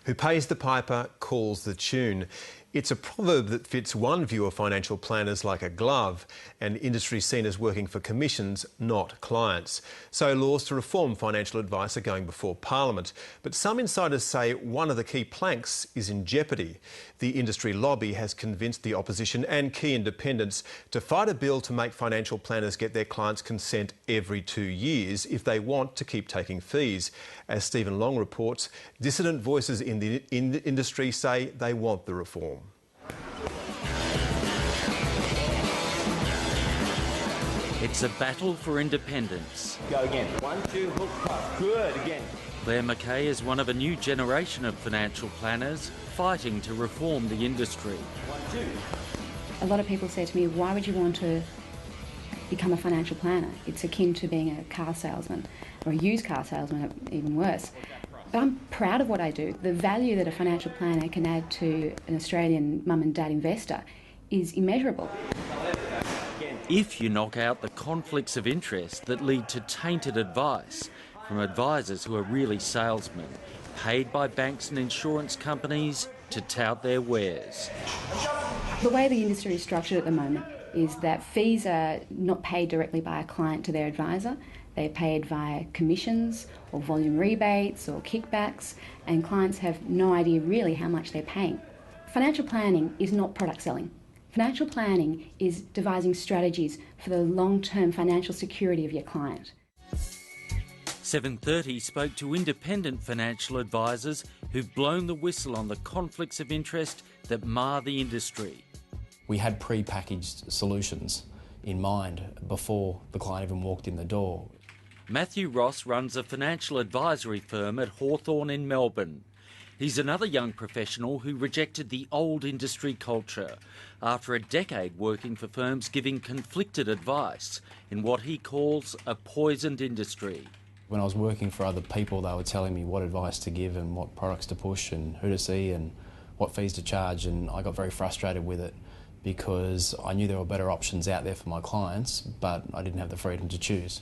Who pays the piper calls the tune. It's a proverb that fits one view of financial planners like a glove, and industry seen as working for commissions, not clients. So laws to reform financial advice are going before Parliament. But some insiders say one of the key planks is in jeopardy. The industry lobby has convinced the opposition and key independents to fight a bill to make financial planners get their clients' consent every 2 years if they want to keep taking fees. As Stephen Long reports, dissident voices in the industry say they want the reform. It's a battle for independence. Go again. 1, 2, hook, puff. Good, again. Claire Mackay is one of a new generation of financial planners fighting to reform the industry. 1, 2. A lot of people say to me, why would you want to become a financial planner? It's akin to being a car salesman, or a used car salesman, even worse. But I'm proud of what I do. The value that a financial planner can add to an Australian mum and dad investor is immeasurable. If you knock out the conflicts of interest that lead to tainted advice from advisors who are really salesmen, paid by banks and insurance companies to tout their wares. The way the industry is structured at the moment is that fees are not paid directly by a client to their advisor. They're paid via commissions or volume rebates or kickbacks, and clients have no idea really how much they're paying. Financial planning is not product selling. Financial planning is devising strategies for the long-term financial security of your client. 7:30 spoke to independent financial advisors who've blown the whistle on the conflicts of interest that mar the industry. We had pre-packaged solutions in mind before the client even walked in the door. Matthew Ross runs a financial advisory firm at Hawthorn in Melbourne. He's another young professional who rejected the old industry culture after a decade working for firms giving conflicted advice in what he calls a poisoned industry. When I was working for other people, they were telling me what advice to give and what products to push and who to see and what fees to charge, and I got very frustrated with it because I knew there were better options out there for my clients, but I didn't have the freedom to choose.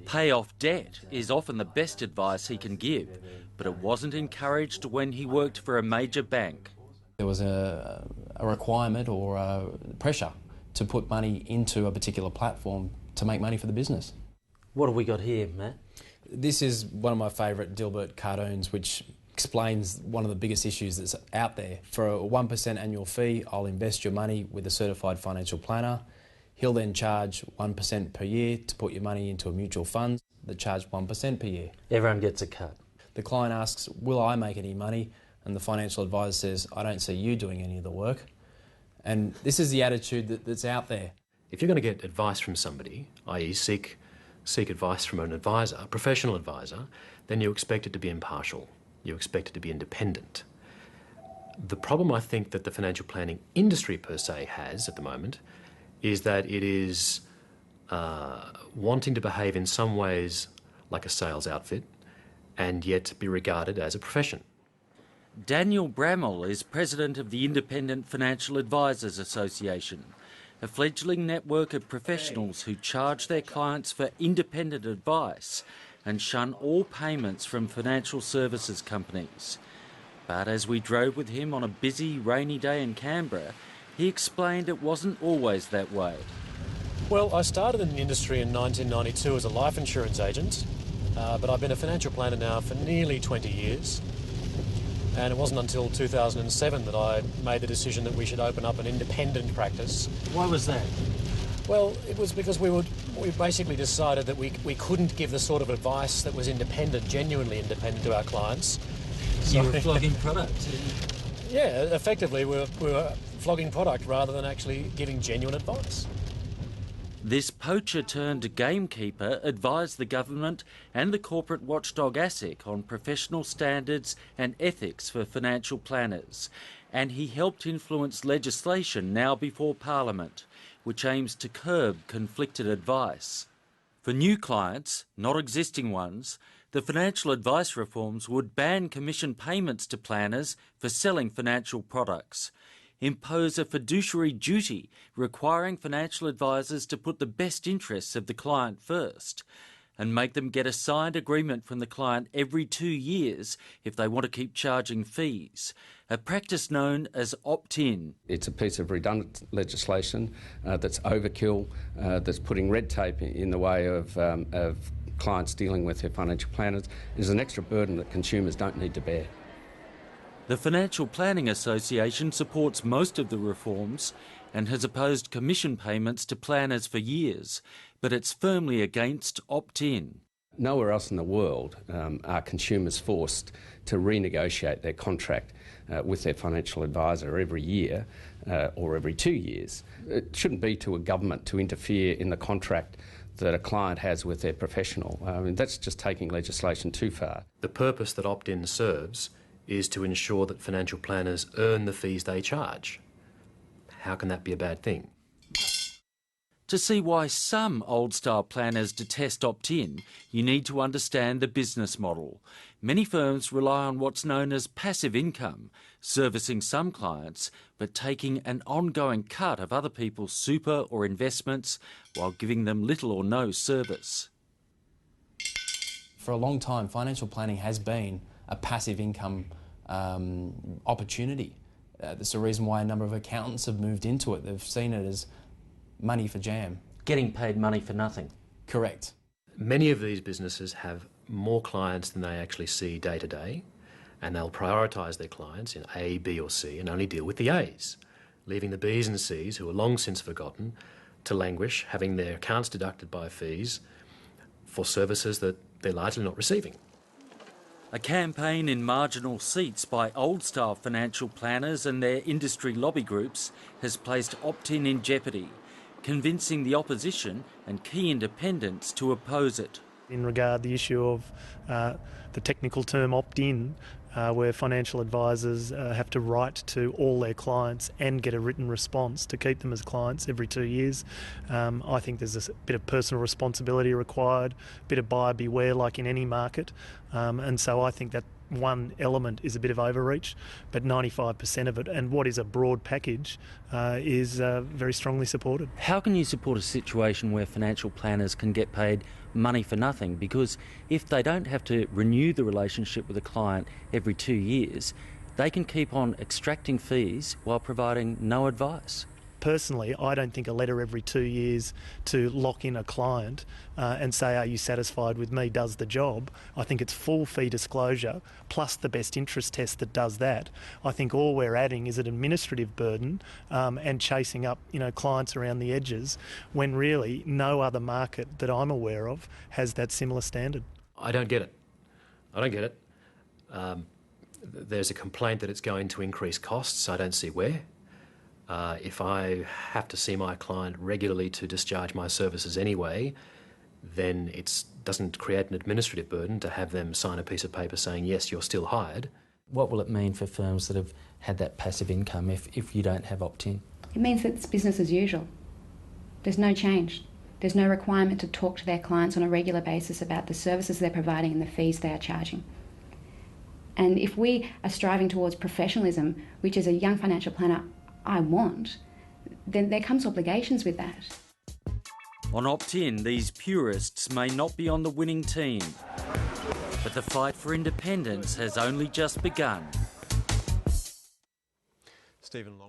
Pay off debt is often the best advice he can give, but it wasn't encouraged when he worked for a major bank. There was a requirement or a pressure to put money into a particular platform to make money for the business. What have we got here, Matt? This is one of my favourite Dilbert cartoons, which explains one of the biggest issues that's out there. For a 1% annual fee, I'll invest your money with a certified financial planner. He'll then charge 1% per year to put your money into a mutual fund that charge 1% per year. Everyone gets a cut. The client asks, will I make any money? And the financial advisor says, I don't see you doing any of the work. And this is the attitude that's out there. If you're going to get advice from somebody, i.e. seek advice from an advisor, a professional advisor, then you expect it to be impartial. You expect it to be independent. The problem I think that the financial planning industry per se has at the moment is that it is wanting to behave in some ways like a sales outfit and yet be regarded as a profession. Daniel Bramall is president of the Independent Financial Advisors Association, a fledgling network of professionals who charge their clients for independent advice and shun all payments from financial services companies. But as we drove with him on a busy, rainy day in Canberra, he explained it wasn't always that way. Well, I started in the industry in 1992 as a life insurance agent, but I've been a financial planner now for nearly 20 years. And it wasn't until 2007 that I made the decision that we should open up an independent practice. Why was that? Well, it was because we basically decided that we couldn't give the sort of advice that was independent, genuinely independent to our clients. You were flogging product. Yeah, effectively we were flogging product rather than actually giving genuine advice. This poacher-turned-gamekeeper advised the government and the corporate watchdog ASIC on professional standards and ethics for financial planners, and he helped influence legislation now before Parliament, which aims to curb conflicted advice. For new clients, not existing ones, the financial advice reforms would ban commission payments to planners for selling financial products, impose a fiduciary duty requiring financial advisors to put the best interests of the client first, and make them get a signed agreement from the client every 2 years if they want to keep charging fees, a practice known as opt-in. It's a piece of redundant legislation that's overkill, that's putting red tape in the way of clients dealing with their financial planners. It's an extra burden that consumers don't need to bear. The Financial Planning Association supports most of the reforms and has opposed commission payments to planners for years, but it's firmly against opt-in. Nowhere else in the world are consumers forced to renegotiate their contract with their financial advisor every year or every 2 years. It shouldn't be to a government to interfere in the contract that a client has with their professional. I mean, that's just taking legislation too far. The purpose that opt-in serves is to ensure that financial planners earn the fees they charge. How can that be a bad thing? To see why some old-style planners detest opt-in, you need to understand the business model. Many firms rely on what's known as passive income, servicing some clients, but taking an ongoing cut of other people's super or investments while giving them little or no service. For a long time, financial planning has been a passive income opportunity. That's the reason why a number of accountants have moved into it. They've seen it as money for jam. Getting paid money for nothing. Correct. Many of these businesses have more clients than they actually see day to day, and they'll prioritise their clients in A, B or C and only deal with the A's, leaving the B's and C's, who are long since forgotten, to languish, having their accounts deducted by fees for services that they're largely not receiving. A campaign in marginal seats by old-style financial planners and their industry lobby groups has placed opt-in in jeopardy, convincing the opposition and key independents to oppose it. In regard the issue of the technical term opt-in, where financial advisors have to write to all their clients and get a written response to keep them as clients every 2 years. I think there's a bit of personal responsibility required, a bit of buyer beware like in any market, and so I think that one element is a bit of overreach, but 95% of it, and what is a broad package, is very strongly supported. How can you support a situation where financial planners can get paid money for nothing? Because if they don't have to renew the relationship with a client every 2 years, they can keep on extracting fees while providing no advice. Personally, I don't think a letter every 2 years to lock in a client and say, are you satisfied with me, does the job. I think it's full fee disclosure plus the best interest test that does that. I think all we're adding is an administrative burden and chasing up clients around the edges when really no other market that I'm aware of has that similar standard. I don't get it. There's a complaint that it's going to increase costs. I don't see where. If I have to see my client regularly to discharge my services anyway, then it doesn't create an administrative burden to have them sign a piece of paper saying, yes, you're still hired. What will it mean for firms that have had that passive income if you don't have opt-in? It means that it's business as usual. There's no change. There's no requirement to talk to their clients on a regular basis about the services they're providing and the fees they are charging. And if we are striving towards professionalism, which as a young financial planner I want, then there comes obligations with that. On opt-in, these purists may not be on the winning team, but the fight for independence has only just begun. Stephen Long.